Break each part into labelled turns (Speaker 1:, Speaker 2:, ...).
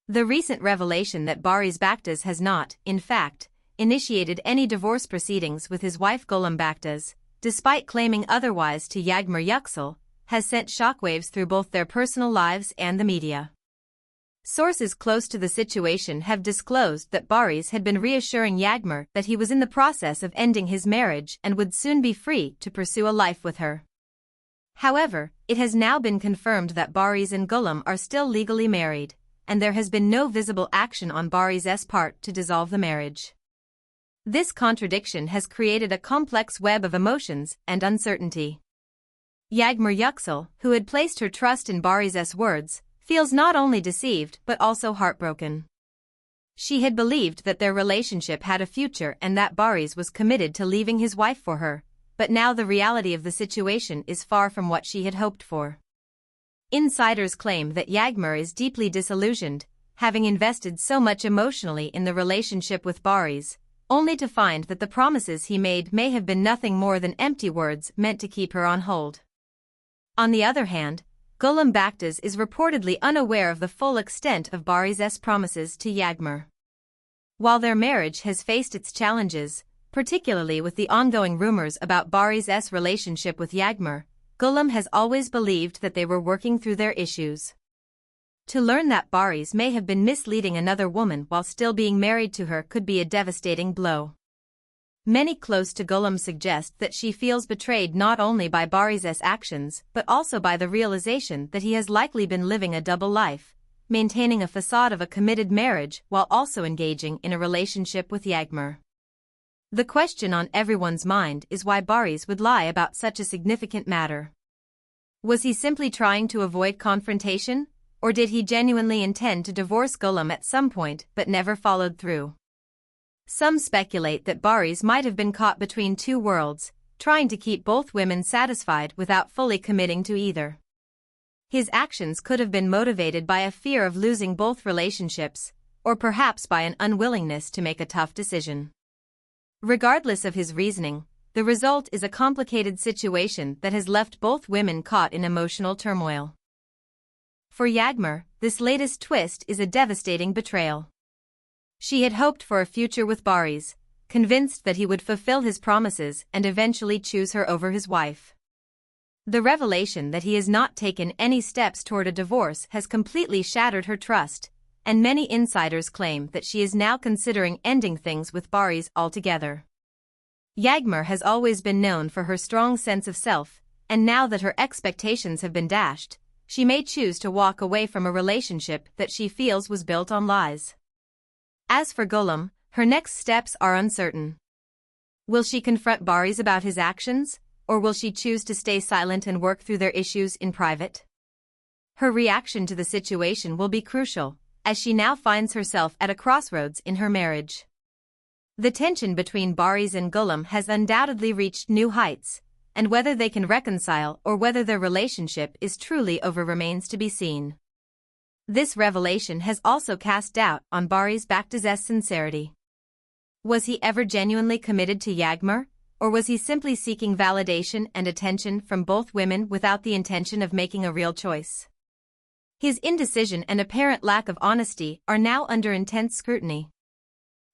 Speaker 1: The recent revelation that Barış Baktas has not, in fact, initiated any divorce proceedings with his wife Gülüm Baktas, despite claiming otherwise to Yağmur Yüksel, has sent shockwaves through both their personal lives and the media. Sources close to the situation have disclosed that Barış had been reassuring Yagmar that he was in the process of ending his marriage and would soon be free to pursue a life with her. However, it has now been confirmed that Barış and Gülüm are still legally married, and there has been no visible action on Barış's part to dissolve the marriage. This contradiction has created a complex web of emotions and uncertainty. Yagmar Yüksel, who had placed her trust in Barış's words, feels not only deceived but also heartbroken. She had believed that their relationship had a future and that Barış was committed to leaving his wife for her, but now the reality of the situation is far from what she had hoped for. Insiders claim that Yagmar is deeply disillusioned, having invested so much emotionally in the relationship with Barış, only to find that the promises he made may have been nothing more than empty words meant to keep her on hold. On the other hand, Gülüm Baktas is reportedly unaware of the full extent of Barış's promises to Yagmar. While their marriage has faced its challenges, particularly with the ongoing rumors about Barış's relationship with Yagmar, Gülüm has always believed that they were working through their issues. To learn that Barış may have been misleading another woman while still being married to her could be a devastating blow. Many close to Gülüm suggest that she feels betrayed not only by Barış's actions but also by the realization that he has likely been living a double life, maintaining a facade of a committed marriage while also engaging in a relationship with Yagmar. The question on everyone's mind is why Barış would lie about such a significant matter. Was he simply trying to avoid confrontation, or did he genuinely intend to divorce Gülüm at some point but never followed through? Some speculate that Barış might have been caught between two worlds, trying to keep both women satisfied without fully committing to either. His actions could have been motivated by a fear of losing both relationships, or perhaps by an unwillingness to make a tough decision. Regardless of his reasoning, the result is a complicated situation that has left both women caught in emotional turmoil. For Yagmar, this latest twist is a devastating betrayal. She had hoped for a future with Barış, convinced that he would fulfill his promises and eventually choose her over his wife. The revelation that he has not taken any steps toward a divorce has completely shattered her trust, and many insiders claim that she is now considering ending things with Barış altogether. Yagmar has always been known for her strong sense of self, and now that her expectations have been dashed, she may choose to walk away from a relationship that she feels was built on lies. As for Gülüm, her next steps are uncertain. Will she confront Barış about his actions, or will she choose to stay silent and work through their issues in private? Her reaction to the situation will be crucial, as she now finds herself at a crossroads in her marriage. The tension between Barış and Gülüm has undoubtedly reached new heights, and whether they can reconcile or whether their relationship is truly over remains to be seen. This revelation has also cast doubt on Barış Baktas's sincerity. Was he ever genuinely committed to Yagmar, or was he simply seeking validation and attention from both women without the intention of making a real choice? His indecision and apparent lack of honesty are now under intense scrutiny.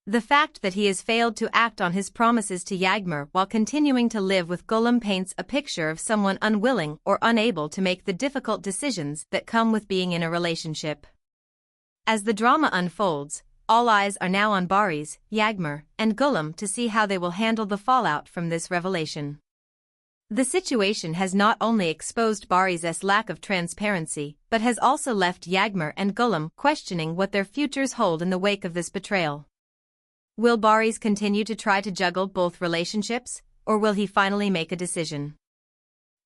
Speaker 1: The fact that he has failed to act on his promises to Yagmar while continuing to live with Gülüm paints a picture of someone unwilling or unable to make the difficult decisions that come with being in a relationship. As the drama unfolds, all eyes are now on Barış, Yagmar, and Gülüm to see how they will handle the fallout from this revelation. The situation has not only exposed Barış's lack of transparency but has also left Yagmar and Gülüm questioning what their futures hold in the wake of this betrayal. Will Barış continue to try to juggle both relationships, or will he finally make a decision?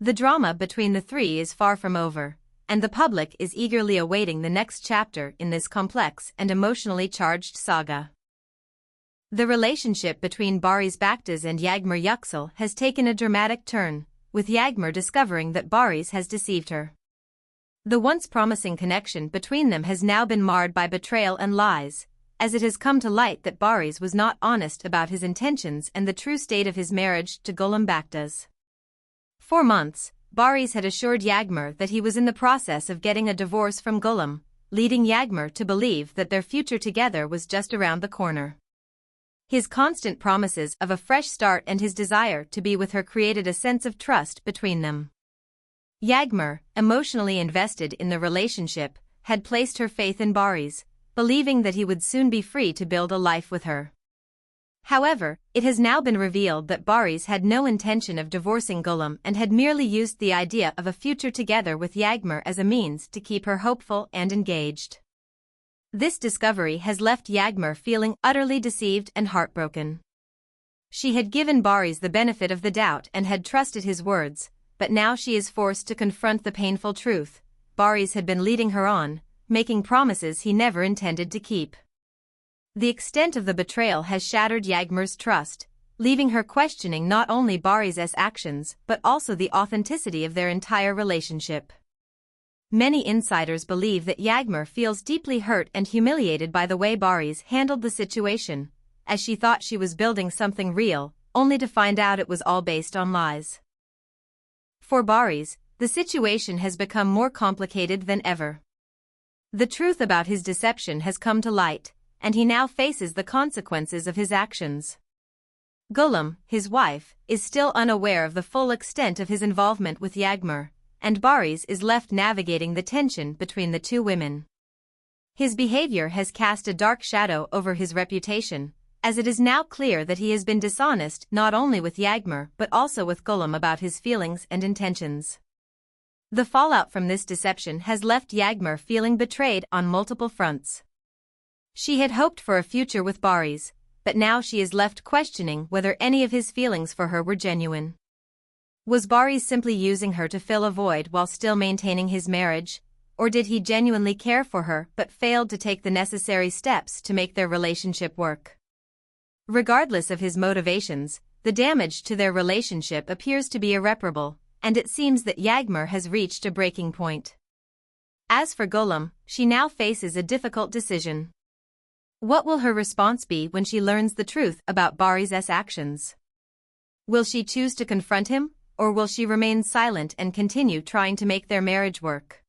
Speaker 1: The drama between the three is far from over, and the public is eagerly awaiting the next chapter in this complex and emotionally charged saga. The relationship between Barış Baktas and Yağmur Yüksel has taken a dramatic turn, with Yagmar discovering that Barış has deceived her. The once promising connection between them has now been marred by betrayal and lies, as it has come to light that Barış was not honest about his intentions and the true state of his marriage to Gülüm Baktas. For months, Barış had assured Yagmar that he was in the process of getting a divorce from Gülüm, leading Yagmar to believe that their future together was just around the corner. His constant promises of a fresh start and his desire to be with her created a sense of trust between them. Yagmar, emotionally invested in the relationship, had placed her faith in Barış, believing that he would soon be free to build a life with her. However, it has now been revealed that Barış had no intention of divorcing Gulam and had merely used the idea of a future together with Yagmar as a means to keep her hopeful and engaged. This discovery has left Yagmar feeling utterly deceived and heartbroken. She had given Barış the benefit of the doubt and had trusted his words, but now she is forced to confront the painful truth. Barış had been leading her on, making promises he never intended to keep. The extent of the betrayal has shattered Yagmar's trust, leaving her questioning not only Barış's actions but also the authenticity of their entire relationship. Many insiders believe that Yagmar feels deeply hurt and humiliated by the way Barış handled the situation, as she thought she was building something real, only to find out it was all based on lies. For Barış, the situation has become more complicated than ever. The truth about his deception has come to light, and he now faces the consequences of his actions. Gulam, his wife, is still unaware of the full extent of his involvement with Yagmar, and Barış is left navigating the tension between the two women. His behavior has cast a dark shadow over his reputation, as it is now clear that he has been dishonest not only with Yagmar but also with Gulam about his feelings and intentions. The fallout from this deception has left Yagmar feeling betrayed on multiple fronts. She had hoped for a future with Barış, but now she is left questioning whether any of his feelings for her were genuine. Was Barış simply using her to fill a void while still maintaining his marriage, or did he genuinely care for her but failed to take the necessary steps to make their relationship work? Regardless of his motivations, the damage to their relationship appears to be irreparable, and it seems that Yagmar has reached a breaking point. As for Gulam, she now faces a difficult decision. What will her response be when she learns the truth about Barış's actions? Will she choose to confront him, or will she remain silent and continue trying to make their marriage work?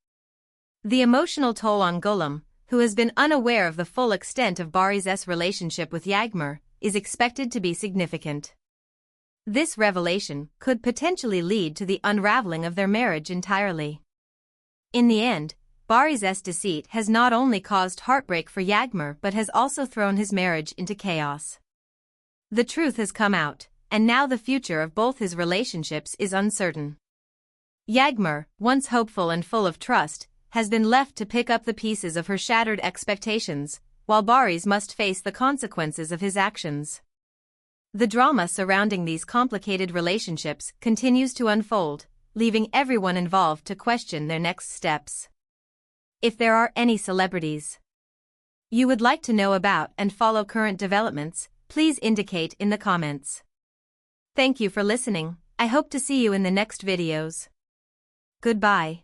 Speaker 1: The emotional toll on Gulam, who has been unaware of the full extent of Barış's relationship with Yagmar, is expected to be significant. This revelation could potentially lead to the unraveling of their marriage entirely. In the end, Barış's deceit has not only caused heartbreak for Yagmar but has also thrown his marriage into chaos. The truth has come out, and now the future of both his relationships is uncertain. Yagmar, once hopeful and full of trust, has been left to pick up the pieces of her shattered expectations, while Barış must face the consequences of his actions. The drama surrounding these complicated relationships continues to unfold, leaving everyone involved to question their next steps. If there are any celebrities you would like to know about and follow current developments, please indicate in the comments. Thank you for listening. I hope to see you in the next videos. Goodbye.